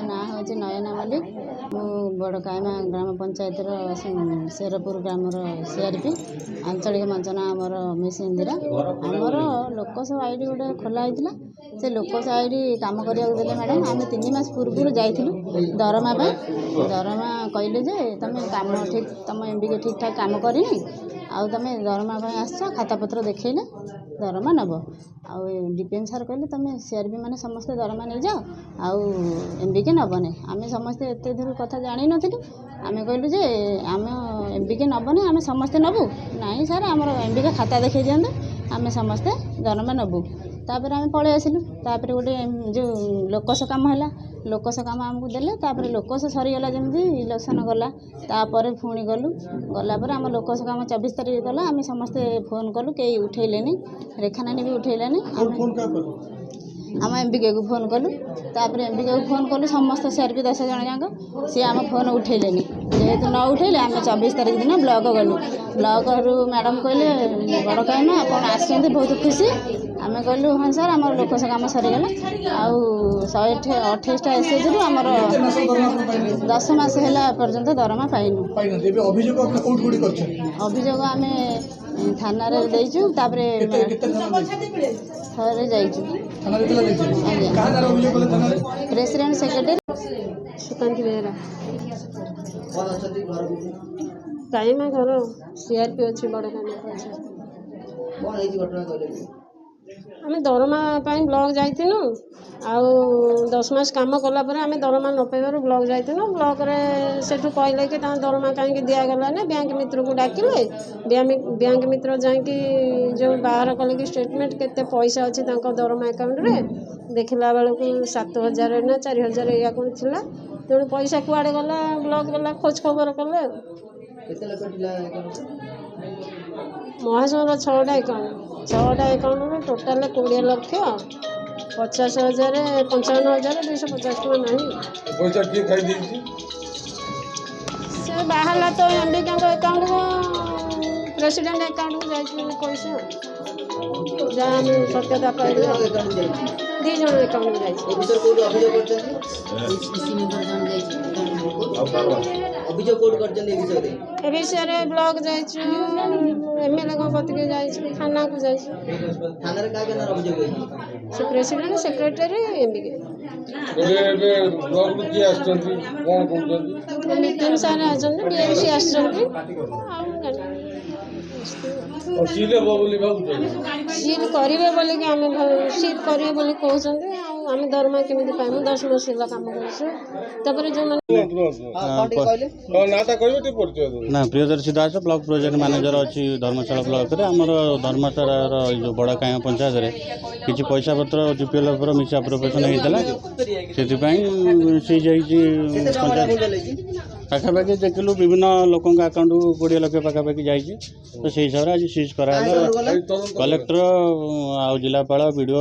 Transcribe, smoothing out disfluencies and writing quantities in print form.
ना हूँ नयना मल्लिक मु बड़कायमा ग्राम पंचायत शेरपुर ग्राम सीआरपी आंचलिक मंचना आमर मिस इंदिरा आमर लोकसभा आईडी गोटे खोला होता से लोकसभा आईडी कम करने मैडम आम 3 मास पूर्व जाइलु दरमा दरमा कहले जे तुम कम ठीक तुम एमबीके ठीक ठाक कम करनी आउ तुम दरमा आस खाता पत्र देखले दरमा नब आउ डीपीएम सार कहले तुम सीआरपी मैंने समस्ते दरमा नहीं जाओ आउ एमबीके नबने आम समस्ते एत दूर कथा जानी नी आम कहलु जे आम एमबीके नबने आम समस्ते नबू नाई सार आम एमबीके खाता देखा दिखाँ आम समस्ते दरमा नबू तापर आम पलि आसिलु तापर गोटे जो लोकस काम है लोकस काम आमको देले तापर लोकस सरीगला जमी इलेक्शन गला तापर पुणी गलु गलापर आम लोकस काम 24 तारीख गला आम समस्ते फोन कलु कई उठेलेनी रेखा नानी भी उठेलानी आम एमबीके को फोन कलु तापर एमबीके को फोन कलु समस्त सीआरपी 10 जन जाक सी आम फोन उठेलेनी जेहेतु न उठेले आम 24 तारीख दिन ब्लॉक गलु ब्लॉक रु मैडम कहले बड़कायमा आप आसते बहुत खुशी आम कहलु हाँ सर आम लोकस काम सरीगला आउ 128टा एसएच रु आमर 10 मास है पर्यंत दरमा पाइनु अभियोग आम थाना देचु तापरे थरे जाइचु प्रेसिडेंट सेक्रेटरी सुकांती बेहरा टाइम घर सीआरपी अच्छी बड़ आम दरमा ब्लॉक जाइनु आउ 10 मास काम कलापर आम दरमा न पाइबार ब्लॉक जाइनु ब्लॉक रे सेठू कहले कि दरमा कहीं दिगला ना बैंक मित्र को डाकिले बैंक मित्र जाकि जो बाहर कले कि स्टेटमेंट केते पैसा अच्छी दरमा अकाउंट रे देखला बेलू 7,000 ना 4,000 या कौन थिला तेणु पैसा कुआड़े गला ब्लॉक गला खोज खबर कले महाजन 6टा अकाउंट टोटाल 20 लाख 50,000 55,250 टका नहीं से बाहर तो एमबीके अकाउंट को प्रेसिडेंट अकाउंट को जाइए पैसा जहाँ सत्यता पाइल 2 जन अकाउंट ए विषय रे ब्लॉक जाइछु एमएलए को पतिके जाइछु थाना को जाइछु थाना रे का के ना अभियोग होई से प्रेसिडेंट सेक्रेटरी एमबीके एबे ब्लॉक को की आछथि कोन कोन मिटिंग सारे आछथि बीएमसी आछथि और सील हो बोली बाबू सील करिवे बोली कि हम सील करिवे बोली कहउछन्ते आम दरमा केमिति पाइमु 10 मास होला काम करछु तबरे जो ना प्रियदर्शी दास ब्लॉक प्रोजेक्ट मैनेजर अच्छी धर्मशाला ब्लॉक रे हमर धर्मशाला जो बड़ा काया पंचायत रे किछि पैसा पत्र जीपीएल पर मिस अप्रोप्रिएशन हेतला सेति पई से जाई पाखापाखि देखिलु विभिन्न लोकों अकाउंट 20 लाख पाखापाखि जाइए तो से हिसाब से आज सीज करा कलेक्टर आ जिलापाल वीडियो